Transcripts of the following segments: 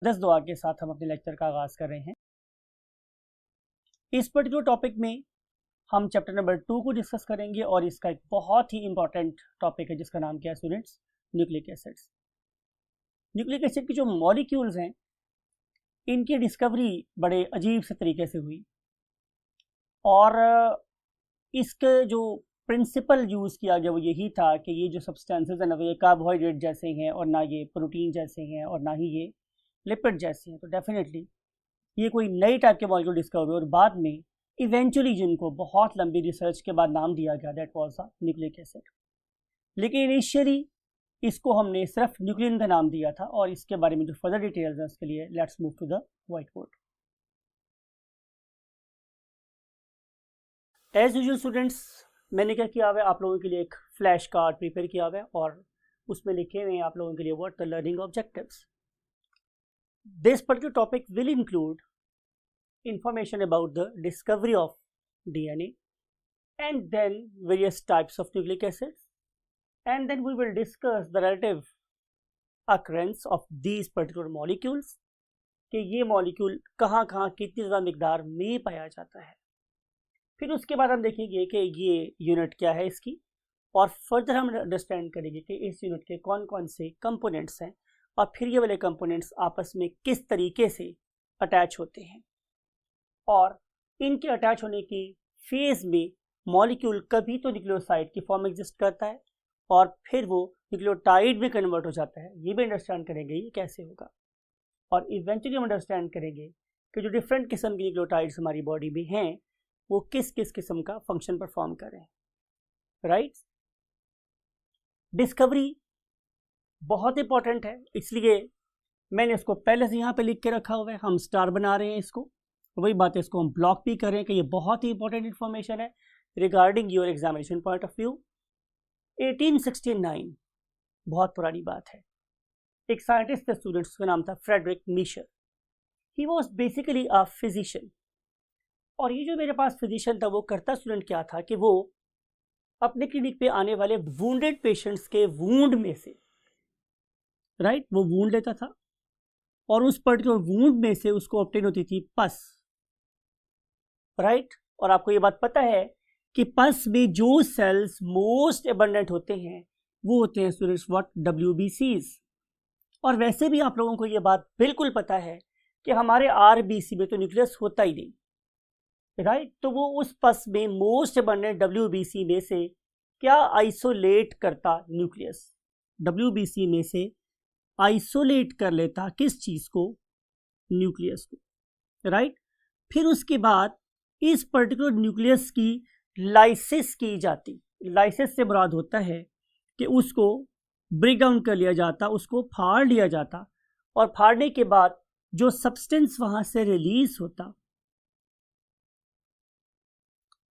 10 दुआ के साथ हम अपने लेक्चर का आगाज़ कर रहे हैं। इस पर्टिकुलर टॉपिक में हम चैप्टर नंबर 2 को डिस्कस करेंगे और इसका एक बहुत ही इंपॉर्टेंट टॉपिक है जिसका नाम क्या है students, nucleic acids. Nucleic acid की जो मॉलिक्यूल्स हैं इनकी डिस्कवरी बड़े अजीब से तरीके से हुई और इसके जो प्रिंसिपल यूज़ किया गया वो यही था कि ये जो सब्सटेंसेस हैं ना ये कार्बोहाइड्रेट जैसे हैं और ना ये प्रोटीन जैसे हैं और ना ही ये लिपिड जैसे हैं, तो डेफिनेटली ये कोई नई टाइप के मॉलिक्यूल डिस्कवर हुए और बाद में इवेंचुअली जिनको बहुत लंबी रिसर्च के बाद नाम दिया गया that was a nucleic acid. लेकिन इनिशियली इसको हमने सिर्फ न्यूक्लियन का नाम दिया था और इसके बारे में जो फर्दर डिटेल्स हैं उसके लिए let's move to the white board. As usual students, मैंने क्या किया हुआ है आप लोगों के लिए एक फ्लैश कार्ड प्रिपेयर किया हुआ है और उसमें लिखे हुए हैं आप लोगों के लिए what the learning objectives. This particular topic will include information about the discovery of DNA and then various types of nucleic acids, and then we will discuss the relative occurrence of these particular molecules कि ये molecule कहाँ कहाँ कितनी ज़्यादा मिकदार में पाया जाता है। फिर उसके बाद हम देखेंगे कि ये यूनिट क्या है इसकी और फर्दर हम अंडरस्टैंड करेंगे कि इस यूनिट के कौन कौन से कंपोनेंट्स हैं और फिर ये वाले कंपोनेंट्स आपस में किस तरीके से अटैच होते हैं और इनके अटैच होने की फेज में मॉलिक्यूल कभी तो न्यूक्लियोसाइड की फॉर्म एग्जिस्ट करता है और फिर वो न्यूक्लियोटाइड में कन्वर्ट हो जाता है। ये भी अंडरस्टैंड करेंगे ये कैसे होगा और इवेंचुअली हम अंडरस्टैंड करेंगे कि जो डिफरेंट किस्म की न्यूक्लियोटाइड्स हमारी बॉडी में हैं वो किस किस किस्म का फंक्शन परफॉर्म कर रहे हैं। राइट, डिस्कवरी बहुत इंपॉर्टेंट है इसलिए मैंने इसको पहले से यहाँ पे लिख के रखा हुआ है। हम स्टार बना रहे हैं इसको, वही बात है इसको हम ब्लॉक भी कर रहे हैं कि ये बहुत ही इंपॉर्टेंट इन्फॉर्मेशन है regarding your examination point of view. 1869 बहुत पुरानी बात है। एक साइंटिस्ट थे स्टूडेंट्स, उसका नाम था Friedrich Miescher. He was basically a physician और ये जो मेरे पास फिजिशियन था वो करता स्टूडेंट क्या था कि वो अपने क्लिनिक पे आने वाले वूंडेड पेशेंट्स के वूंड में से राइट वो वूंड लेता था और उस पर्टिकुलर वूंड में से उसको ऑब्टेन होती थी पस। राइट, और आपको ये बात पता है कि पस में जो सेल्स मोस्ट एबंडेंट होते हैं वो होते हैं स्टूडेंट्स व्हाट WBCs। और वैसे भी आप लोगों को ये बात बिल्कुल पता है कि हमारे RBC में तो न्यूक्लियस होता ही नहीं। राइट, तो वो उस पस में मोस्ट एबंडेंट WBC में से क्या आइसोलेट करता न्यूक्लियस, WBC में से आइसोलेट कर लेता किस चीज को, न्यूक्लियस को। राइट, फिर उसके बाद इस पर्टिकुलर न्यूक्लियस की लाइसिस की जाती। लाइसिस से मुराद होता है कि उसको ब्रेक डाउन कर लिया जाता, उसको फाड़ लिया जाता और फाड़ने के बाद जो सब्सटेंस वहां से रिलीज होता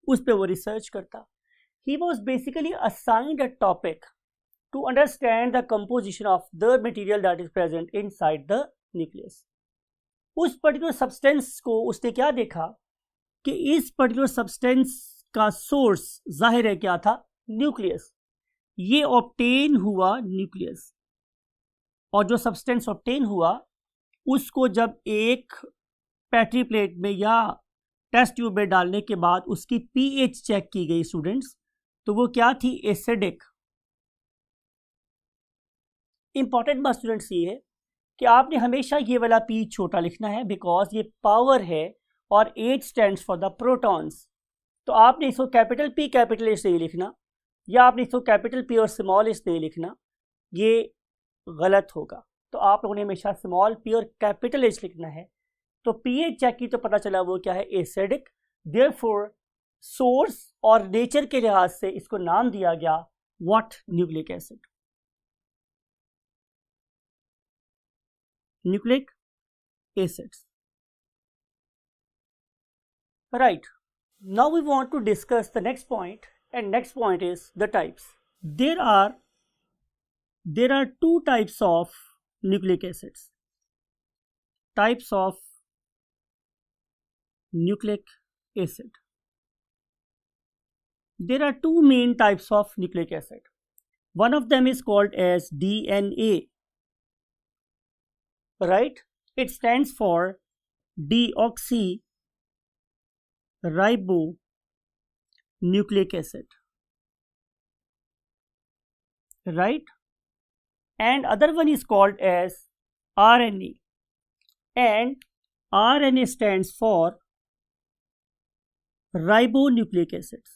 उस पर वो रिसर्च करता। ही was basically assigned a topic to understand the composition of the material that is present inside the nucleus। उस पर्टिकुलर सब्सटेंस को उसने क्या देखा कि इस पर्टिकुलर सब्सटेंस का सोर्स जाहिर है क्या था, न्यूक्लियस। ये ऑब्टेन हुआ न्यूक्लियस और जो सब्सटेंस ऑब्टेन हुआ उसको जब एक पेट्री प्लेट में या टेस्ट ट्यूब में डालने के बाद उसकी pH चेक की गई स्टूडेंट्स, तो वो क्या थी, एसिडिक। इंपॉर्टेंट बात स्टूडेंट्स ये है कि आपने हमेशा ये वाला P छोटा लिखना है बिकॉज ये पावर है और H stands for the protons. तो आपने इसको कैपिटल P कैपिटल H नहीं लिखना या आपने इसको कैपिटल P और स्मॉल h नहीं लिखना, ये गलत होगा। तो आप लोगों ने हमेशा स्मॉल p और कैपिटल H लिखना है। तो pH चेक की तो पता चला वो क्या है, एसिडिक। देयरफॉर सोर्स और नेचर के लिहाज से इसको नाम दिया गया what, nucleic acid, nucleic acids। Right, now we want to discuss the next point, and next point is the types. There are two types of nucleic acids. Types of nucleic acid. There are two main types of nucleic acid. One of them is called as DNA. Right, It stands for deoxyribonucleic acid, right? And other one is called as RNA, and RNA stands for ribonucleic acids,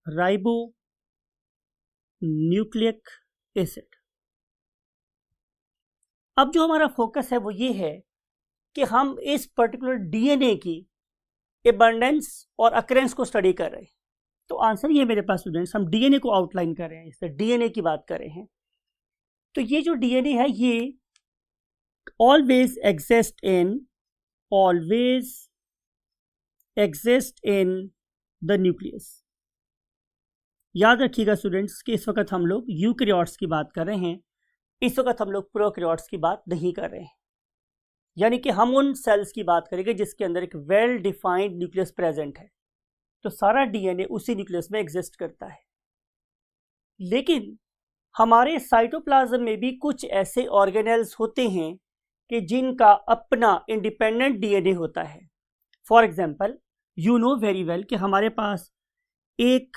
ribonucleic acid. अब जो हमारा focus है वो ये है कि हम इस पर्टिकुलर डीएनए की एबंडेंस और अकरेंस को स्टडी कर रहे हैं. तो आंसर ये मेरे पास स्टूडेंट्स, हम डीएनए को आउटलाइन कर रहे हैं, इससे डीएनए की बात कर रहे हैं. तो ये जो डीएनए है ये always exist in the nucleus. याद रखिएगा स्टूडेंट्स कि इस वक्त हम लोग यूकैरियोट्स की बात कर रहे हैं, इस वक्त हम लोग प्रोकैरियोट्स की बात नहीं कर रहे हैं. यानी कि हम उन सेल्स की बात करेंगे जिसके अंदर एक वेल डिफाइंड न्यूक्लियस प्रेजेंट है. तो सारा डीएनए उसी न्यूक्लियस में एग्जिस्ट करता है. लेकिन हमारे साइटोप्लाज्म में भी कुछ ऐसे ऑर्गेनेल्स होते हैं कि जिनका अपना इंडिपेंडेंट डीएनए होता है. For example, you know very well कि हमारे पास एक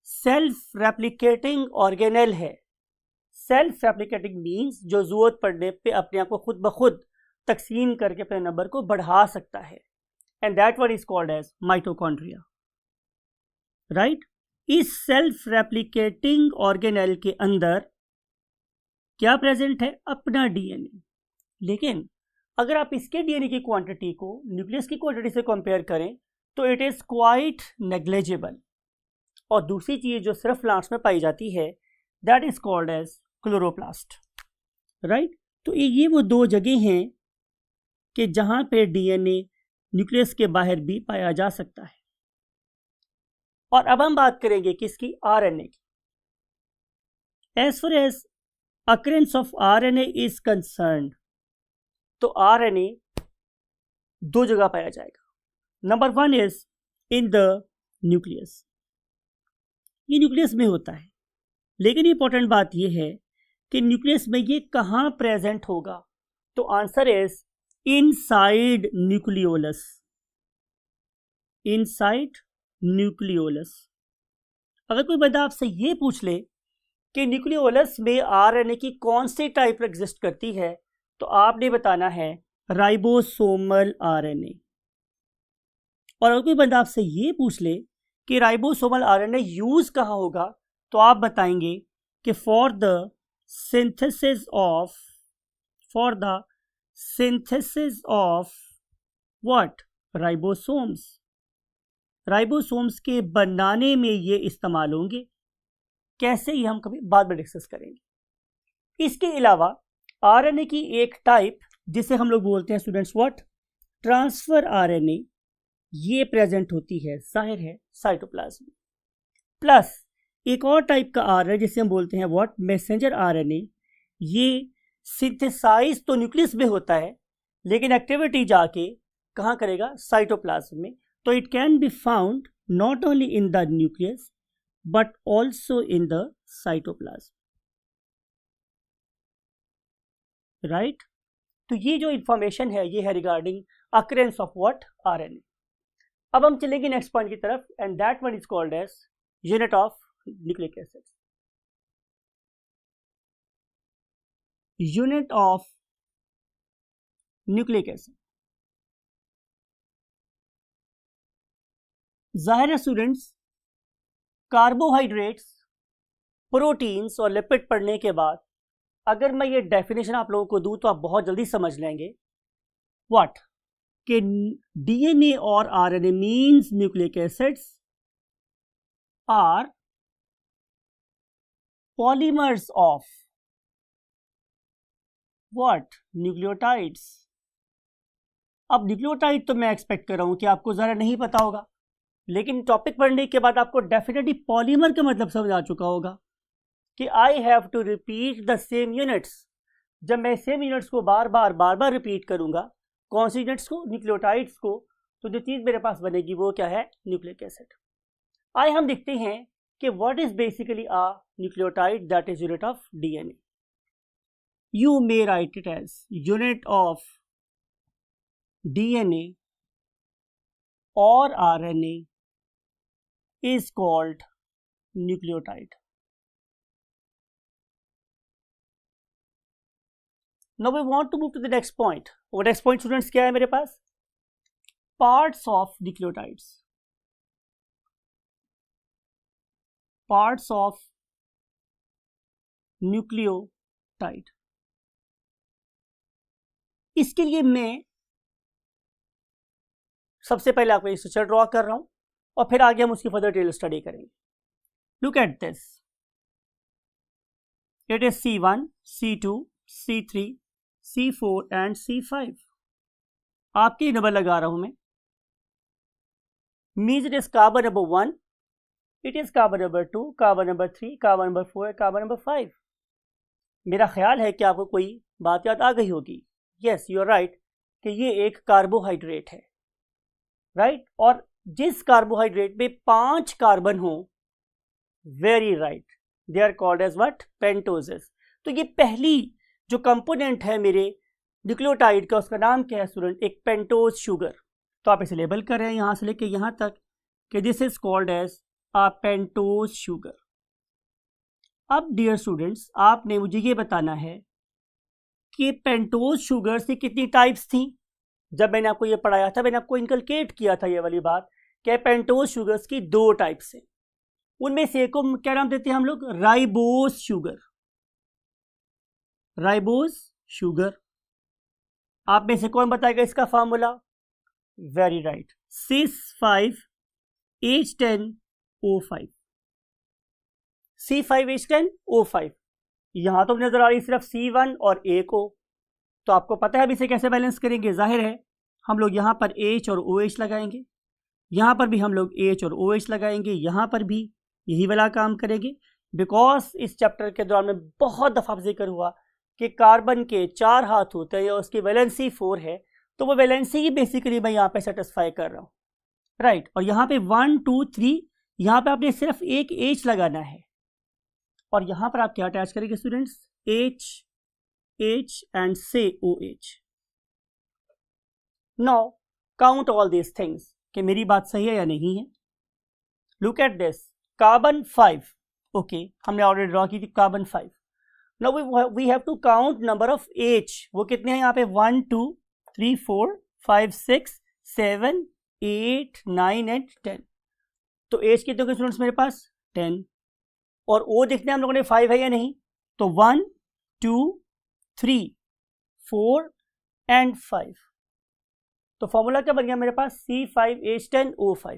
सेल्फ रेप्लिकेटिंग ऑर्गेनेल है. सेल्फ रेप्लिकेटिंग मीन्स जो जरूरत पड़ने पे अपने आप को खुद ब खुद तकसीम करके अपने नंबर को बढ़ा सकता है, and that one is called as mitochondria, right? इस सेल्फ रेप्लिकेटिंग ऑर्गेनेल के अंदर क्या प्रेजेंट है? अपना डीएनए. लेकिन अगर आप इसके डीएनए की क्वांटिटी को न्यूक्लियस की क्वांटिटी से कंपेयर करें तो इट इज क्वाइट नेग्लिजिबल. और दूसरी चीज जो सिर्फ प्लांट्स में पाई जाती है that is called as chloroplast, right? तो ये वो दो जगह हैं कि जहां पे डीएनए न्यूक्लियस के बाहर भी पाया जा सकता है. और अब हम बात करेंगे किसकी? आरएनए की. As far as occurrence of RNA is concerned, तो आरएनए दो जगह पाया जाएगा. Number one is in the nucleus. ये न्यूक्लियस में होता है, लेकिन इंपॉर्टेंट बात यह है कि न्यूक्लियस में ये कहाँ प्रेजेंट होगा? तो answer is inside nucleolus. Inside nucleolus. अगर कोई बंदा आपसे ये पूछ ले कि न्यूक्लियोलस में आरएनए की कौन सी टाइप एग्जिस्ट करती है, तो आपने बताना है राइबोसोमल आरएनए. और अगर कोई बंदा आपसे ये पूछ ले कि राइबोसोमल आरएनए यूज कहाँ होगा, तो आप बताएंगे कि for the synthesis of what? Ribosomes. Ribosomes के बनाने में ये इस्तेमाल होंगे. कैसे, ये हम कभी बाद में डिस्कस करेंगे. इसके अलावा आरएनए की एक टाइप जिसे हम लोग बोलते हैं स्टूडेंट्स व्हाट? ट्रांसफर आरएनए, ये प्रेजेंट होती है, जाहिर है, साइटोप्लाज्म. प्लस एक और टाइप का आरएनए जिसे हम बोलते हैं व्हाट? Messenger RNA. ये सिंथेसाइज तो न्यूक्लियस में होता है, लेकिन एक्टिविटी जाके कहाँ करेगा? साइटोप्लाज्म में. तो it can be found not only in the nucleus but also in the cytoplasm, right? तो ये जो इंफॉर्मेशन है ये है regarding occurrence of what? RNA. अब हम चलेंगे नेक्स्ट पॉइंट की तरफ, and that one is called as unit of nucleic acid. Unit of nucleic acid. जाहिर है स्टूडेंट्स, कार्बोहाइड्रेट्स, प्रोटीन्स और लिपिड पढ़ने के बाद अगर मैं ये डेफिनेशन आप लोगों को दूं तो आप बहुत जल्दी समझ लेंगे. व्हाट? कि डीएनए और RNA means nucleic acids are polymers of what? Nucleotides. अब न्यूक्लियोटाइड तो मैं एक्सपेक्ट कर रहा हूं कि आपको ज़रा नहीं पता होगा, लेकिन टॉपिक पढ़ने के बाद आपको डेफिनेटली पॉलीमर का मतलब समझ आ चुका होगा कि I have to repeat the same units. जब मैं सेम यूनिट्स को बार बार रिपीट करूंगा, कौन सी यूनिट्स को? न्यूक्लियोटाइड्स को. तो जो चीज़ मेरे पास बनेगी वो क्या है? Nucleic acid. आइए हम देखते हैं कि what is basically a nucleotide that is unit of DNA. You may write it as unit of DNA or RNA is called nucleotide. Now we want to move to the next point. और next point students क्या है मेरे पास? Parts of nucleotides. Parts of nucleotide. इसके लिए मैं सबसे पहले आपको एक स्ट्रक्चर ड्रॉ कर रहा हूं और फिर आगे हम उसकी फर्दर डिटेल स्टडी करेंगे. Look at this. It is C1, C2, C3, C4 and C5. आपके नंबर लगा रहा हूं मैं. Means it is carbon number 1, it is carbon number 2, carbon number 3, carbon number 4, carbon number 5. मेरा ख्याल है कि आपको कोई बात याद आ गई होगी. यस, यू आर राइट कि ये एक कार्बोहाइड्रेट है, राइट. और जिस कार्बोहाइड्रेट में 5 कार्बन हो, very right, they are called as what? Pentoses. तो ये पहली जो कंपोनेंट है मेरे न्यूक्लियोटाइड का, उसका नाम क्या है स्टूडेंट? एक पेंटोज शुगर. तो आप इसे लेबल कर रहे हैं यहां से लेके यहां तक कि this is called as a pentose sugar. अब डियर स्टूडेंट्स, आपने मुझे ये बताना है कि पेंटोज शुगर से कितनी टाइप्स थी. जब मैंने आपको ये पढ़ाया था, मैंने आपको इनकलकेट किया था ये वाली बात कि पेंटोज शुगर्स की 2 टाइप्स हैं. उनमें से एक को क्या नाम देते हैं हम लोग? Ribose sugar. Ribose sugar. आप में से कौन बताएगा इसका formula? Very right, C5H10O5. C5H10O5. यहां तो नजर आ रही सिर्फ C1 और A को. तो आपको पता है अब इसे कैसे बैलेंस करेंगे. जाहिर है हम लोग यहाँ पर H और OH लगाएंगे, यहाँ पर भी हम लोग H और OH लगाएंगे, यहाँ पर भी यही वाला काम करेंगे. बिकॉज इस चैप्टर के दौरान में बहुत दफ़ा जिक्र हुआ कि कार्बन के 4 हाथ होते हैं और उसकी वैलेंसी 4 है. तो वो वैलेंसी ही बेसिकली मैं यहाँ पे सेटिस्फाई कर रहा हूँ, राइट. और यहाँ पे 1, 2, 3, यहाँ पे आपने सिर्फ एक H लगाना है. और यहाँ पर आप क्या अटैच करेंगे students? H and say OH. Now count all these things कि मेरी बात सही है या नहीं है. Look at this. Carbon 5. Okay, हमने ऑलरेडी ड्रॉ की थी carbon 5. Now we have to count number of H. वो कितने हैं यहाँ पे? 1, 2, 3, 4, 5, 6, 7, 8, 9 एंड 10. तो H कितने के स्टूडेंट्स मेरे पास? 10. और O देखते हैं हम लोगों ने 5 है या नहीं. तो 1, 2, 3, 4 एंड 5. तो फॉर्मूला क्या बन गया मेरे पास? C5H10O5.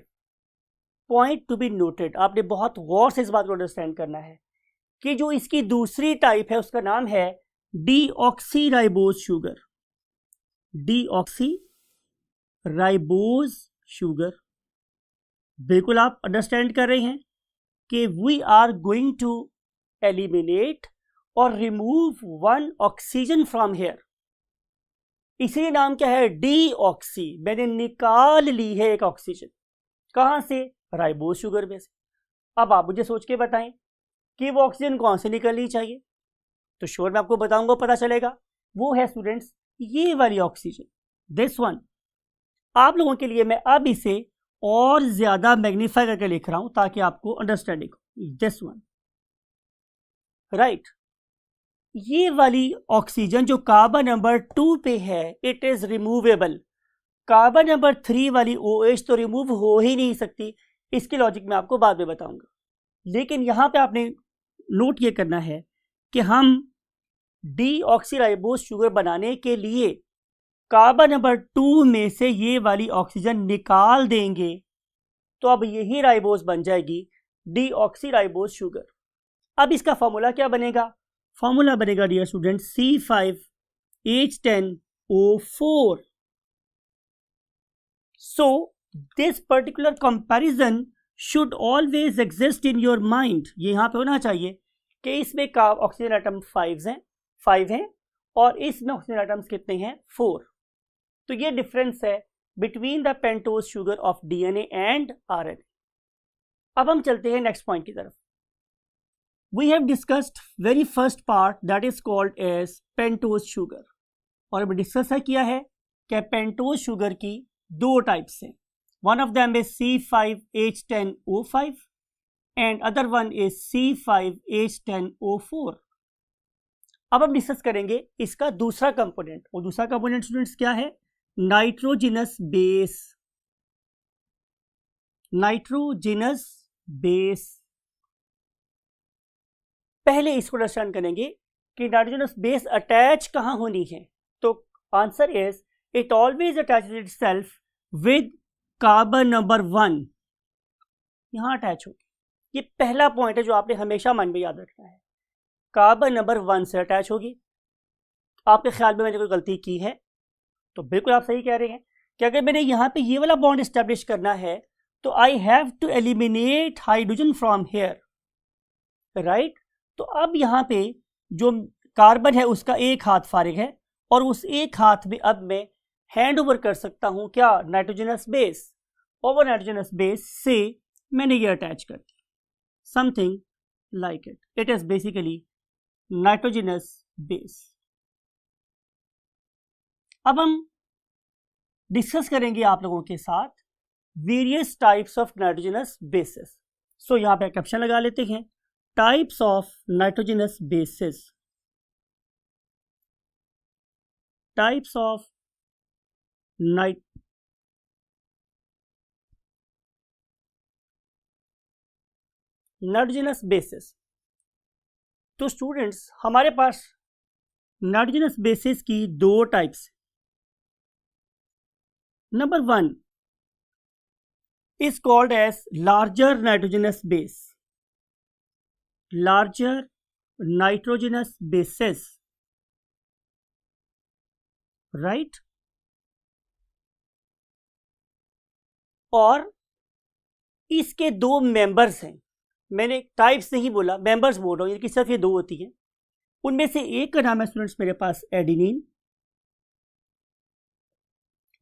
Point to be noted. आपने बहुत गौर से इस बात को अंडरस्टैंड करना है कि जो इसकी दूसरी टाइप है उसका नाम है डीऑक्सीराइबोज शुगर. Deoxyribose sugar. बिल्कुल आप अंडरस्टैंड कर रहे हैं कि we are going to eliminate और रिमूव 1 ऑक्सीजन फ्रॉम हेयर. इसीलिए नाम क्या है? डीऑक्सी. मैंने निकाल ली है एक ऑक्सीजन. कहां से? राइबोज शुगर में से. अब आप मुझे सोच के बताएं कि वो ऑक्सीजन कौन से निकलनी चाहिए. तो श्योर मैं आपको बताऊंगा, पता चलेगा. वो है स्टूडेंट्स ये वाली ऑक्सीजन, दिस वन. आप लोगों के लिए मैं अब इसे और ज्यादा मैग्नीफाई करके लिख रहा हूं ताकि आपको अंडरस्टैंडिंग हो. This one, right. ये वाली ऑक्सीजन जो कार्बन नंबर 2 पे है, it is removable. Carbon number 3 वाली OH तो रिमूव हो ही नहीं सकती. इसकी लॉजिक मैं आपको बाद में बताऊंगा. लेकिन यहां पे आपने नोट ये करना है कि हम डीऑक्सीराइबोज शुगर बनाने के लिए कार्बन नंबर 2 में से ये वाली ऑक्सीजन निकाल देंगे तो अब यही राइबोज बन जाएगी डीऑक्सीराइबोज शुगर. अब इसका फॉर्मूला क्या बनेगा? फॉर्मूला बनेगा dear student C5H10O4. So this particular comparison should always exist in your mind. ये यहाँ पे होना चाहिए कि इसमें ऑक्सीजन एटम 5 हैं और इसमें ऑक्सीजन एटम्स कितने हैं? 4. तो ये डिफरेंस है between the pentose sugar of DNA and RNA. अब हम चलते हैं नेक्स्ट पॉइंट की तरफ. We have discussed very first part that is called as pentose sugar. और हमने डिस्कस किया है कि पेंटोज शुगर की दो टाइप्स हैं. One of them is C5H10O5 and other one is C5H10O4. अब हम डिस्कस करेंगे इसका दूसरा कंपोनेंट, और दूसरा कंपोनेंट स्टूडेंट्स क्या है? Nitrogenous base. Nitrogenous base. पहले इसको अंडरस्टैंड करेंगे कि नाइट्रोजनस बेस अटैच कहां होनी है. तो answer is it always attaches itself with carbon number 1. यहां अटैच होगी. ये पहला पॉइंट है जो आपने हमेशा मन में याद रखना है. कार्बन नंबर 1 से अटैच होगी. आपके ख्याल में मैंने कोई गलती की है? तो बिल्कुल आप सही कह रहे हैं कि अगर मैंने यहां पे ये वाला बॉन्ड एस्टेब्लिश करना है तो I have to eliminate hydrogen from here, right. तो अब यहाँ पे जो कार्बन है उसका एक हाथ फारिग है, और उस एक हाथ में अब मैं हैंड ओवर कर सकता हूँ क्या? Nitrogenous base. और नाइट्रोजनस बेस से मैंने ये अटैच कर दिया, something like it. It is basically nitrogenous base. अब हम डिस्कस करेंगे आप लोगों के साथ various types of nitrogenous bases. So यहाँ पे कैप्शन लगा लेते हैं, types of nitrogenous bases. Types of nitrogenous bases. तो स्टूडेंट्स हमारे पास नाइट्रोजनस बेसिस की दो types. Number 1 is called as larger nitrogenous base. Larger nitrogenous bases, right? और इसके दो मेंबर्स हैं. मैंने टाइप्स नहीं बोला, मेंबर्स बोल रहा हूं, कि सिर्फ ये दो होती हैं. उनमें से एक का नाम है स्टूडेंट्स मेरे पास एडिनिन,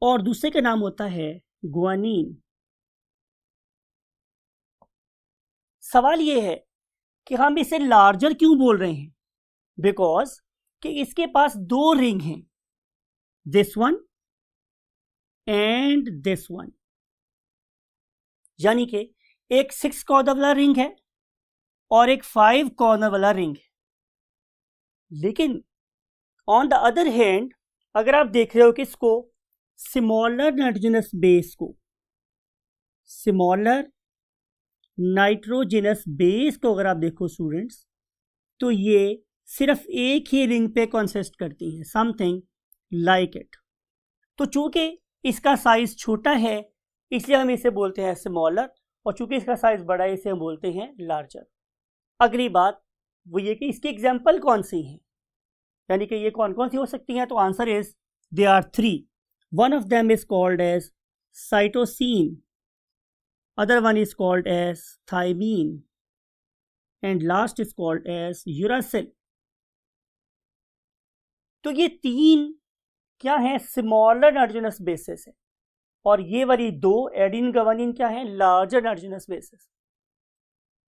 और दूसरे का नाम होता है ग्वानिन. सवाल ये है कि हम इसे लार्जर क्यों बोल रहे हैं? बिकॉज कि इसके पास दो रिंग हैं, this one and this one. यानी कि एक 6 कॉर्नर वाला रिंग है और एक 5 कॉर्नर वाला रिंग है. लेकिन ऑन द अदर हैंड अगर आप देख रहे हो कि इसको स्मॉलर नाइट्रोजनस बेस को, स्मॉलर नाइट्रोजनस बेस को अगर आप देखो स्टूडेंट्स, तो ये सिर्फ एक ही रिंग पे कंसिस्ट करती है, समथिंग लाइक इट. तो चूंकि इसका साइज छोटा है इसलिए हम इसे बोलते हैं स्मॉलर, और चूंकि इसका साइज बड़ा है इसे हम बोलते हैं लार्जर. अगली बात वो ये कि इसकी एग्जाम्पल कौन सी हैं, यानी कि ये कौन कौन सी हो सकती हैं? तो answer is they are 3. One of them is called as cytosine, other one is called as thymine, and last is called as uracil. तो ये तीन क्या है? स्मॉलर नाइट्रोजनस बेसिस है, और ये वाली दो एडिन ग्वानिन क्या है? Larger nitrogenous basis.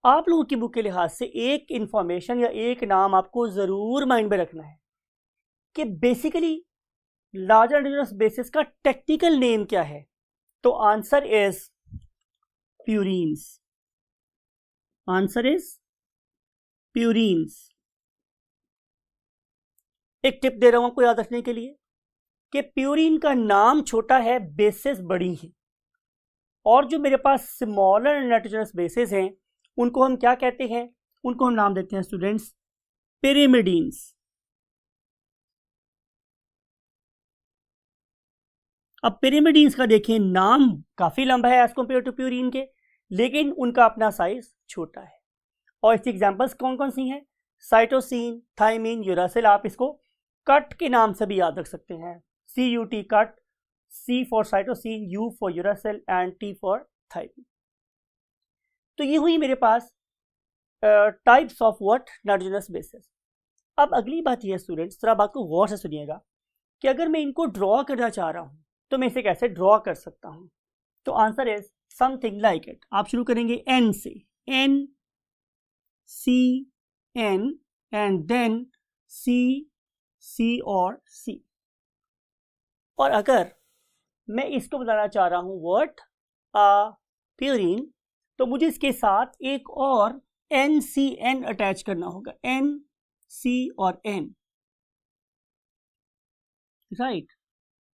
आप लोगों की बुक के लिहाज से एक इंफॉर्मेशन या एक नाम आपको जरूर माइंड में रखना है कि बेसिकली लार्जर नाइट्रोजनस बेसिस का टेक्निकल नेम क्या है. तो answer is purines. Answer is purines. एक टिप दे रहा हूं आपको याद रखने के लिए कि प्यूरीन का नाम छोटा है, बेसिस बड़ी है, और जो मेरे पास स्मॉलर नाइट्रोजनस बेसिस हैं उनको हम क्या कहते हैं? उनको हम नाम देते हैं स्टूडेंट्स पिरिमिडीन्स. अब पिरिमिडीन्स का देखें नाम काफी लंबा है एज कम्पेयर टू प्यूरीन के, लेकिन उनका अपना साइज छोटा है. और इसकी एग्जांपल्स कौन कौन सी हैं? Cytosine, thymine, uracil. आप इसको कट के नाम से भी याद रख सकते हैं, CUT cut, C for cytosine, U for uracil and T for thymine. तो ये हुई मेरे पास types of what? Nitrogenous bases. अब अगली बात ये स्टूडेंट्स, जरा बात को गौर से सुनिएगा कि अगर मैं इनको ड्रॉ करना चाह रहा हूं तो मैं इसे कैसे ड्रॉ कर सकता हूं. तो answer is something like it. आप शुरू करेंगे N से, N C N and then C C और C. और अगर मैं इसको बताना चाह रहा हूँ व्हाट प्यूरिन, तो मुझे इसके साथ एक और NCN अटैच करना होगा, NC और N, राइट।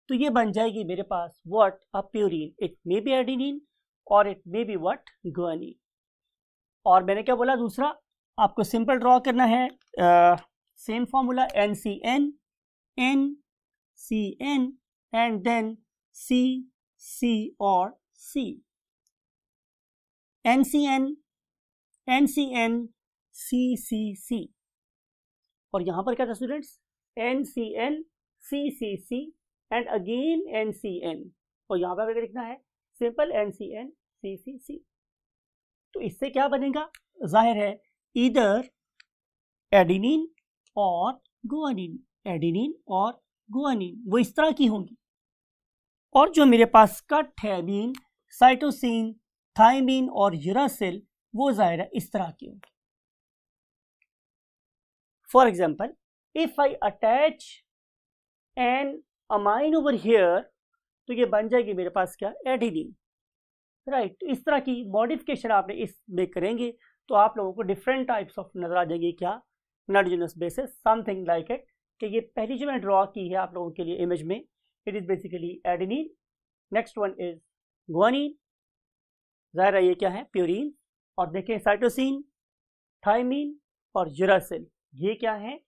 तो ये बन जाएगी मेरे पास what purine. It may be adenine और it may be what guanine. और मैंने क्या बोला, दूसरा आपको सिंपल ड्रॉ करना है, same formula NCN, NCN and then C और C, NCN, NCN, CCC। और यहां पर क्या था students, NCN, CCC and again NCN, और यहां पर लिखना है सिंपल NCN, CCC। तो इससे क्या बनेगा, जाहिर है इधर एडेनिन और गुआनिन, एडेनिन और गुआनिन वो इस तरह की होंगी, और जो मेरे पास कट है मीन साइटोसिन, थाइमिन और यूरासिल, वो जाहिर है इस तरह की होंगी। For example, if I attach an amine over here, तो ये बन जाएगी मेरे पास क्या, एडेनिन, राइट। इस तरह की मॉडिफिकेशन आपने इसमें करेंगे तो आप लोगों को डिफरेंट टाइप्स ऑफ नजर आ जाएंगे, क्या, nitrogenous bases, something like it. कि ये पहली जो मैंने ड्रॉ की है आप लोगों के लिए इमेज में, it is basically adenine, next one is guanine, जाहिर है ये क्या है, प्यूरिन, और देखें साइटोसिन, थाइमिन और यूरासिल, ये क्या है,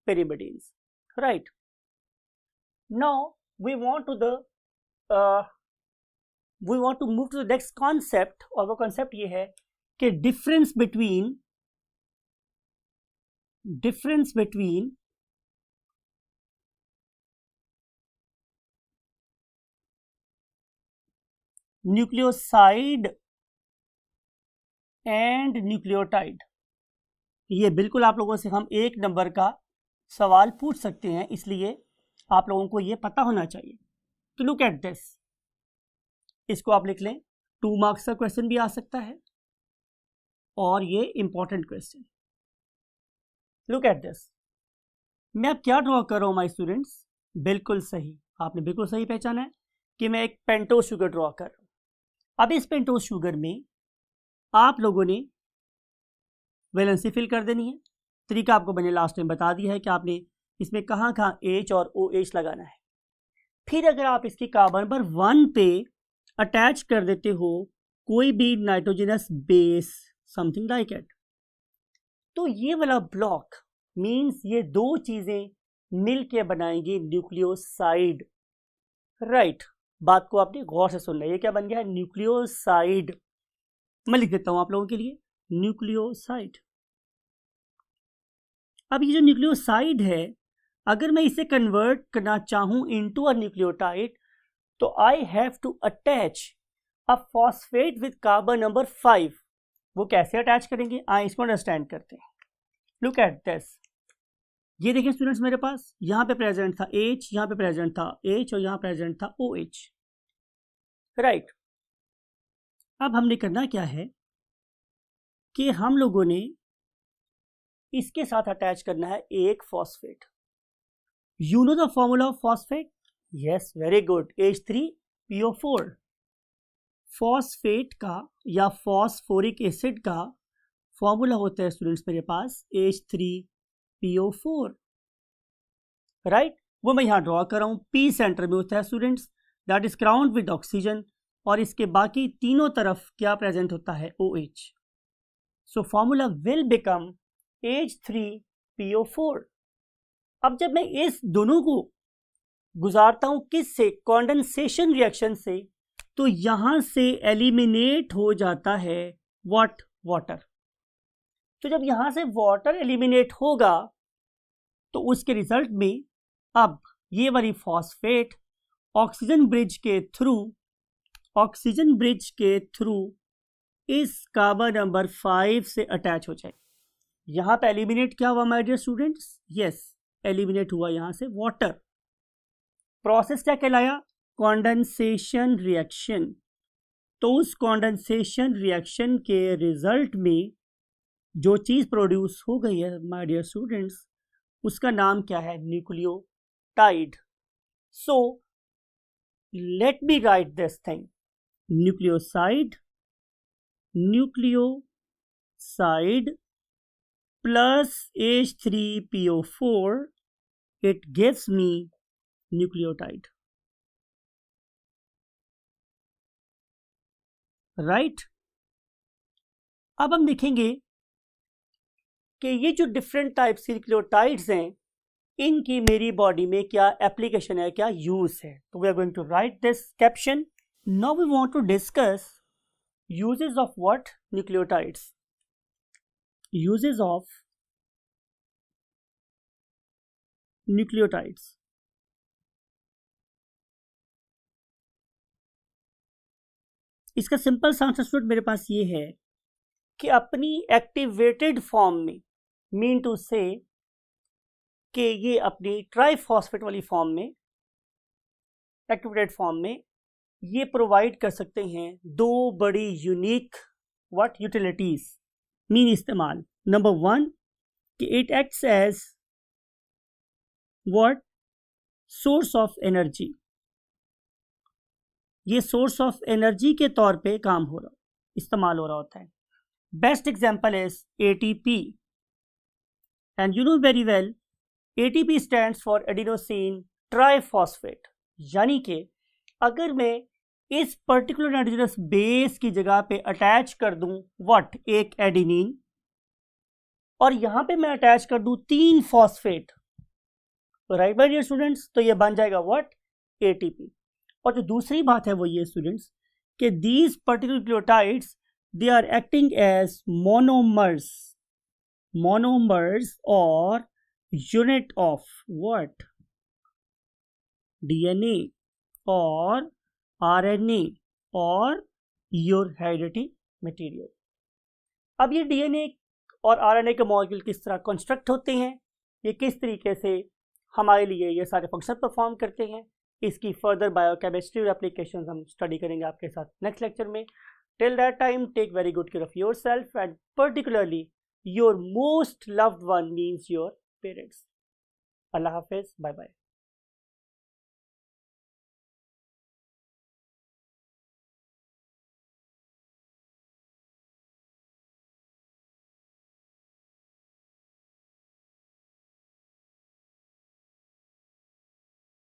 pyrimidines, right? Now we want to move to the next concept, और वो concept ये है कि difference between nucleoside and nucleotide. ये बिल्कुल आप लोगों से हम 1 नंबर का सवाल पूछ सकते हैं, इसलिए आप लोगों को ये पता होना चाहिए। तो लुक एट दिस, इसको आप लिख लें, 2 मार्क्स का क्वेश्चन भी आ सकता है और ये important question. Look at this, मैं अब क्या ड्रॉ कर रहा हूं माय स्टूडेंट्स, बिल्कुल सही, आपने बिल्कुल सही पहचाना है कि मैं एक पेंटोज शुगर ड्रॉ कर रहा हूं। अब इस पेंटोज शुगर में आप लोगों ने वैलेंसी फिल कर देनी है। तरीका आपको मैंने लास्ट टाइम बता दिया है कि आपने इसमें कहाँ कहाँ H और OH लगाना है। फिर अगर आप इसकी कार्बन नंबर 1 पे अटैच कर देते हो कोई भी nitrogenous base, something like it, तो ये वाला ब्लॉक मींस ये 2 चीजें मिलके बनाएंगी न्यूक्लियोसाइड, राइट। बात को आपने गौर से सुनना है, ये क्या बन गया है, न्यूक्लियोसाइड। मैं लिख देता हूं आप लोगों के लिए, न्यूक्लियोसाइड। अब ये जो न्यूक्लियोसाइड है, अगर मैं इसे कन्वर्ट करना चाहूं इनटू अ न्यूक्लियोटाइड, तो I have to attach a phosphate with carbon number 5। वो कैसे अटैच करेंगे, आइए इसको अंडरस्टैंड करते हैं। लुक एट दिस, ये देखिए स्टूडेंट्स, मेरे पास यहाँ पे प्रेजेंट था H, यहाँ पे प्रेजेंट था H और यहाँ प्रेजेंट था OH, राइट। अब हमने करना क्या है कि हम लोगों ने इसके साथ अटैच करना है एक phosphate. You know the formula of phosphate, yes, very good, H3PO4। Phosphate का या फॉस्फोरिक एसिड का फॉर्मूला होता है स्टूडेंट्स मेरे पास H3PO4, राइट। वो मैं यहां ड्रॉ कर रहा हूं, P सेंटर में होता है students, that is crowned with oxygen, और इसके बाकी तीनों तरफ क्या प्रेजेंट होता है, OH। So formula will become H3PO4। अब जब मैं इस दोनों को गुजारता हूं किससे, कंडेंसेशन रिएक्शन से, तो यहां से एलिमिनेट हो जाता है व्हाट, वाटर। तो जब यहां से वाटर एलिमिनेट होगा तो उसके रिजल्ट में अब ये वाली फॉस्फेट ऑक्सीजन ब्रिज के थ्रू इस कार्बन नंबर 5 से अटैच हो जाए। यहां पे एलिमिनेट क्या हुआ my dear students, yes, eliminate हुआ यहां से वाटर। प्रोसेस क्या कहलाया, कंडेंसेशन रिएक्शन। तो उस कंडेंसेशन रिएक्शन के रिजल्ट में जो चीज प्रोड्यूस हो गई है माय डियर स्टूडेंट्स, उसका नाम क्या है, nucleotide. So let me write this thing. Nucleoside plus H3PO4, it gives me nucleotide. Right अब हम देखेंगे कि ये जो डिफरेंट टाइप्स के न्यूक्लियोटाइड्स हैं इनकी मेरी बॉडी में क्या एप्लीकेशन है, क्या यूज है. तो we are going to write this caption. Now we want to discuss uses of what nucleotides. Uses of nucleotides. इसका सिंपल सा आंसर मेरे पास ये है कि अपनी एक्टिवेटेड फॉर्म में, मीन टू से कि ये अपनी ट्राइफॉस्फेट वाली फॉर्म में, एक्टिवेटेड फॉर्म में ये प्रोवाइड कर सकते हैं दो बड़ी यूनिक व्हाट यूटिलिटीज, मीन इस्तेमाल. नंबर 1 कि it acts as what source of energy. ये सोर्स ऑफ एनर्जी के तौर पे काम हो रहा, इस्तेमाल हो रहा होता है. Best example is ATP and you know very well ATP stands for adenosine triphosphate. यानी कि अगर मैं इस पर्टिकुलर नाइट्रोजनस बेस की जगह पे अटैच कर दूं व्हाट एक एडिनिन और यहां पे मैं अटैच कर दूं 3 phosphate, right my dear students, तो ये बन जाएगा व्हाट ATP. और जो दूसरी बात है वो ये स्टूडेंट्स कि these particular nucleotides they are acting as monomers और यूनिट ऑफ व्हाट DNA और RNA और योर हेरिडिटी मटेरियल. अब ये DNA और RNA के मॉलिक्यूल किस तरह कंस्ट्रक्ट होते हैं, ये किस तरीके से हमारे लिए ये सारे फंक्शन परफॉर्म करते हैं, इसकी फर्दर बायोकेमिस्ट्री और एप्लीकेशंस हम स्टडी करेंगे आपके साथ नेक्स्ट लेक्चर में. Till that time take very good care of yourself and particularly your most loved one means your parents. Allah हाफिज, बाय बाय.